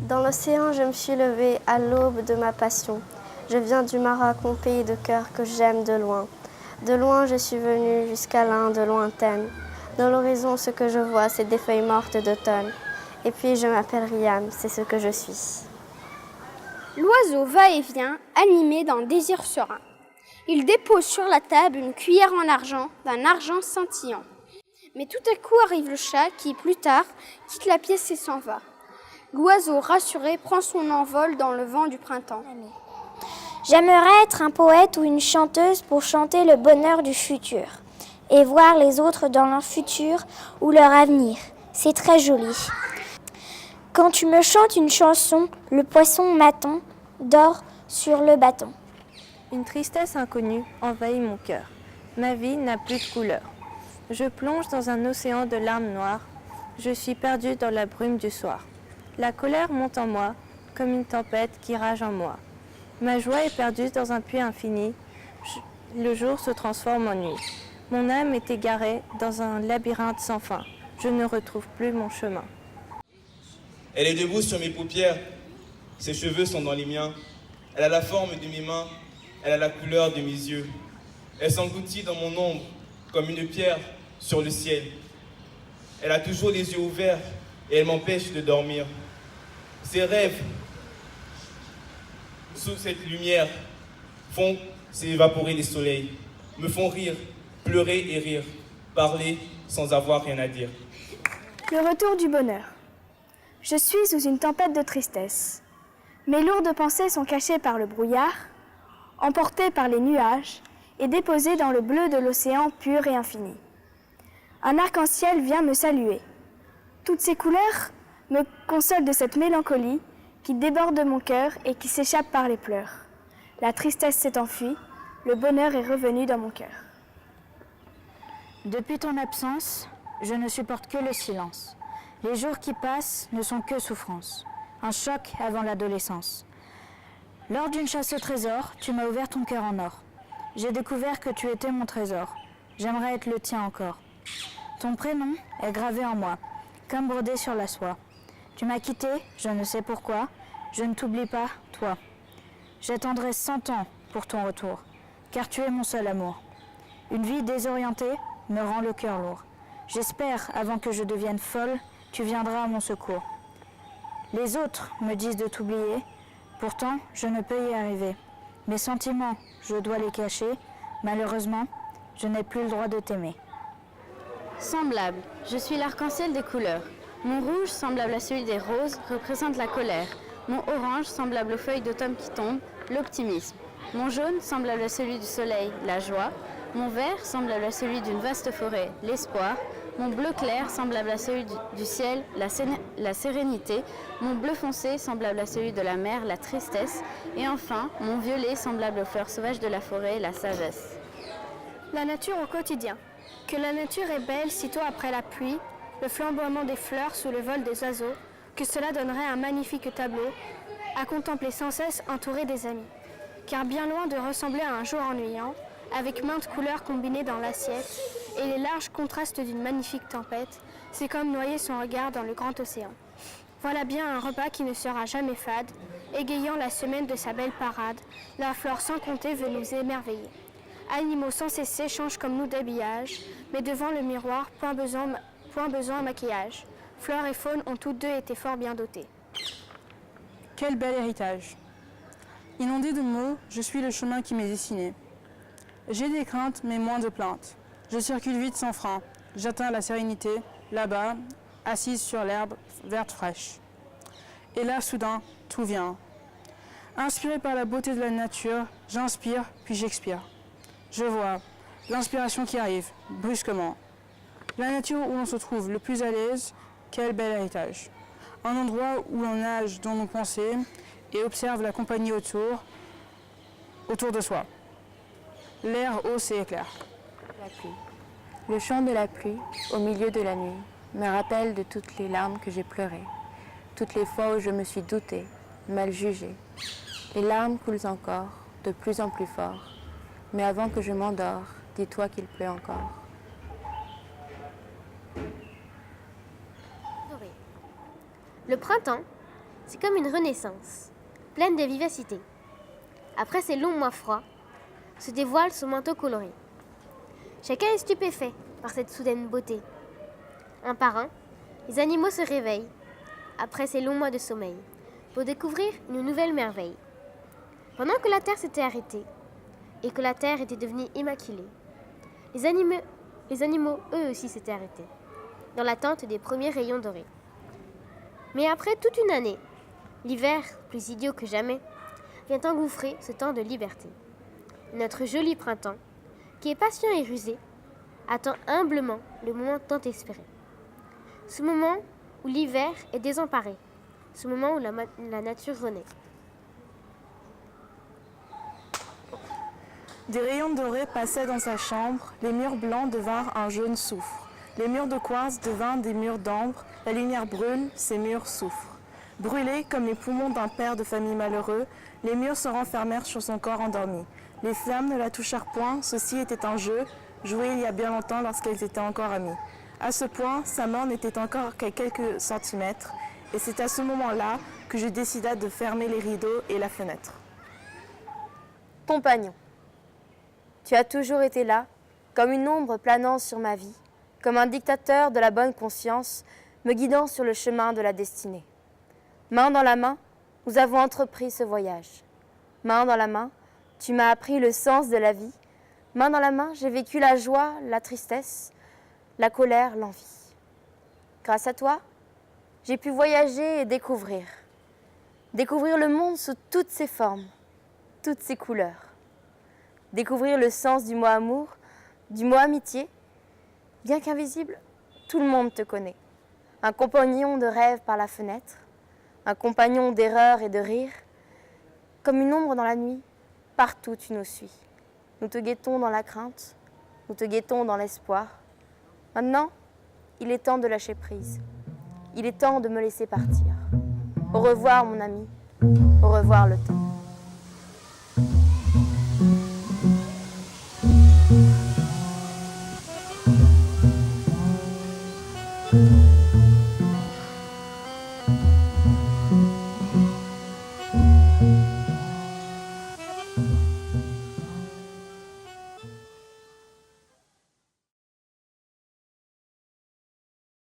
Dans l'océan, je me suis levée à l'aube de ma passion. Je viens du Maroc, mon pays de cœur que j'aime de loin. De loin, je suis venue jusqu'à l'Inde lointaine. Dans l'horizon, ce que je vois, c'est des feuilles mortes d'automne. Et puis, je m'appelle Riam, c'est ce que je suis. L'oiseau va et vient, animé d'un désir serein. Il dépose sur la table une cuillère en argent, d'un argent scintillant. Mais tout à coup arrive le chat qui, plus tard, quitte la pièce et s'en va. L'oiseau, rassuré, prend son envol dans le vent du printemps. J'aimerais être un poète ou une chanteuse pour chanter le bonheur du futur et voir les autres dans leur futur ou leur avenir. C'est très joli. Quand tu me chantes une chanson, le poisson maton dort sur le bâton. Une tristesse inconnue envahit mon cœur. Ma vie n'a plus de couleur. Je plonge dans un océan de larmes noires. Je suis perdue dans la brume du soir. La colère monte en moi, comme une tempête qui rage en moi. Ma joie est perdue dans un puits infini. Le jour se transforme en nuit. Mon âme est égarée dans un labyrinthe sans fin. Je ne retrouve plus mon chemin. Elle est debout sur mes paupières. Ses cheveux sont dans les miens. Elle a la forme de mes mains. Elle a la couleur de mes yeux. Elle s'engloutit dans mon ombre, comme une pierre sur le ciel. Elle a toujours les yeux ouverts et elle m'empêche de dormir. Ses rêves, sous cette lumière, font s'évaporer les soleils, me font rire, pleurer et rire, parler sans avoir rien à dire. Le retour du bonheur. Je suis sous une tempête de tristesse. Mes lourdes pensées sont cachées par le brouillard, emportées par les nuages et déposées dans le bleu de l'océan pur et infini. Un arc-en-ciel vient me saluer. Toutes ces couleurs me consolent de cette mélancolie qui déborde mon cœur et qui s'échappe par les pleurs. La tristesse s'est enfuie, le bonheur est revenu dans mon cœur. Depuis ton absence, je ne supporte que le silence. Les jours qui passent ne sont que souffrance. Un choc avant l'adolescence. Lors d'une chasse au trésor, tu m'as ouvert ton cœur en or. J'ai découvert que tu étais mon trésor. J'aimerais être le tien encore. Ton prénom est gravé en moi, comme brodé sur la soie. Tu m'as quitté, je ne sais pourquoi. Je ne t'oublie pas, toi. J'attendrai 100 ans pour ton retour, car tu es mon seul amour. Une vie désorientée me rend le cœur lourd. J'espère, avant que je devienne folle, tu viendras à mon secours. Les autres me disent de t'oublier, pourtant je ne peux y arriver. Mes sentiments, je dois les cacher. Malheureusement, je n'ai plus le droit de t'aimer. Semblable, je suis l'arc-en-ciel des couleurs. Mon rouge, semblable à celui des roses, représente la colère. Mon orange, semblable aux feuilles d'automne qui tombent, l'optimisme. Mon jaune, semblable à celui du soleil, la joie. Mon vert, semblable à celui d'une vaste forêt, l'espoir. Mon bleu clair, semblable à celui du ciel, la sérénité. Mon bleu foncé, semblable à celui de la mer, la tristesse. Et enfin, mon violet, semblable aux fleurs sauvages de la forêt, la sagesse. La nature au quotidien. Que la nature est belle sitôt après la pluie, le flamboiement des fleurs sous le vol des oiseaux, que cela donnerait un magnifique tableau, à contempler sans cesse entouré des amis. Car bien loin de ressembler à un jour ennuyant, avec maintes couleurs combinées dans l'assiette et les larges contrastes d'une magnifique tempête, c'est comme noyer son regard dans le grand océan. Voilà bien un repas qui ne sera jamais fade, égayant la semaine de sa belle parade, la flore sans compter veut nous émerveiller. Animaux sans cesser changent comme nous d'habillage, mais devant le miroir, point besoin maquillage. Flore et faune ont toutes deux été fort bien dotées. Quel bel héritage! Inondé de mots, je suis le chemin qui m'est destiné. J'ai des craintes, mais moins de plaintes. Je circule vite sans frein. J'atteins la sérénité, là-bas, assise sur l'herbe verte fraîche. Et là, soudain, tout vient. Inspiré par la beauté de la nature, j'inspire, puis j'expire. Je vois l'inspiration qui arrive, brusquement. La nature où l'on se trouve le plus à l'aise, quel bel héritage. Un endroit où l'on nage dans nos pensées et observe la compagnie autour de soi. L'air hausse et éclaire. La pluie. Le chant de la pluie, au milieu de la nuit, me rappelle de toutes les larmes que j'ai pleurées, toutes les fois où je me suis doutée, mal jugée. Les larmes coulent encore, de plus en plus fort. Mais avant que je m'endors, dis-toi qu'il pleut encore. Le printemps, c'est comme une renaissance, pleine de vivacité. Après ces longs mois froids, se dévoile son manteau coloré. Chacun est stupéfait par cette soudaine beauté. Un par un, les animaux se réveillent, après ces longs mois de sommeil, pour découvrir une nouvelle merveille. Pendant que la terre s'était arrêtée, et que la terre était devenue immaculée, les animaux eux aussi s'étaient arrêtés, dans l'attente des premiers rayons dorés. Mais après toute une année, l'hiver, plus idiot que jamais, vient engouffrer ce temps de liberté. Notre joli printemps, qui est patient et rusé, attend humblement le moment tant espéré. Ce moment où l'hiver est désemparé, ce moment où la nature renaît. Des rayons dorés passaient dans sa chambre, les murs blancs devinrent un jaune soufre. Les murs de quartz devinrent des murs d'ambre, la lumière brûle, ces murs souffrent. Brûlés comme les poumons d'un père de famille malheureux, les murs se renfermèrent sur son corps endormi. Les flammes ne la touchèrent point, ceci était un jeu, joué il y a bien longtemps lorsqu'elles étaient encore amies. À ce point, sa mort n'était encore qu'à quelques centimètres, et c'est à ce moment-là que je décida de fermer les rideaux et la fenêtre. Compagnon, tu as toujours été là, comme une ombre planant sur ma vie, comme un dictateur de la bonne conscience, me guidant sur le chemin de la destinée. Main dans la main, nous avons entrepris ce voyage. Main dans la main, tu m'as appris le sens de la vie. Main dans la main, j'ai vécu la joie, la tristesse, la colère, l'envie. Grâce à toi, j'ai pu voyager et découvrir. Découvrir le monde sous toutes ses formes, toutes ses couleurs. Découvrir le sens du mot amour, du mot amitié. Bien qu'invisible, tout le monde te connaît. Un compagnon de rêve par la fenêtre, un compagnon d'erreurs et de rires. Comme une ombre dans la nuit, partout tu nous suis. Nous te guettons dans la crainte, nous te guettons dans l'espoir. Maintenant, il est temps de lâcher prise. Il est temps de me laisser partir. Au revoir mon ami, au revoir le temps.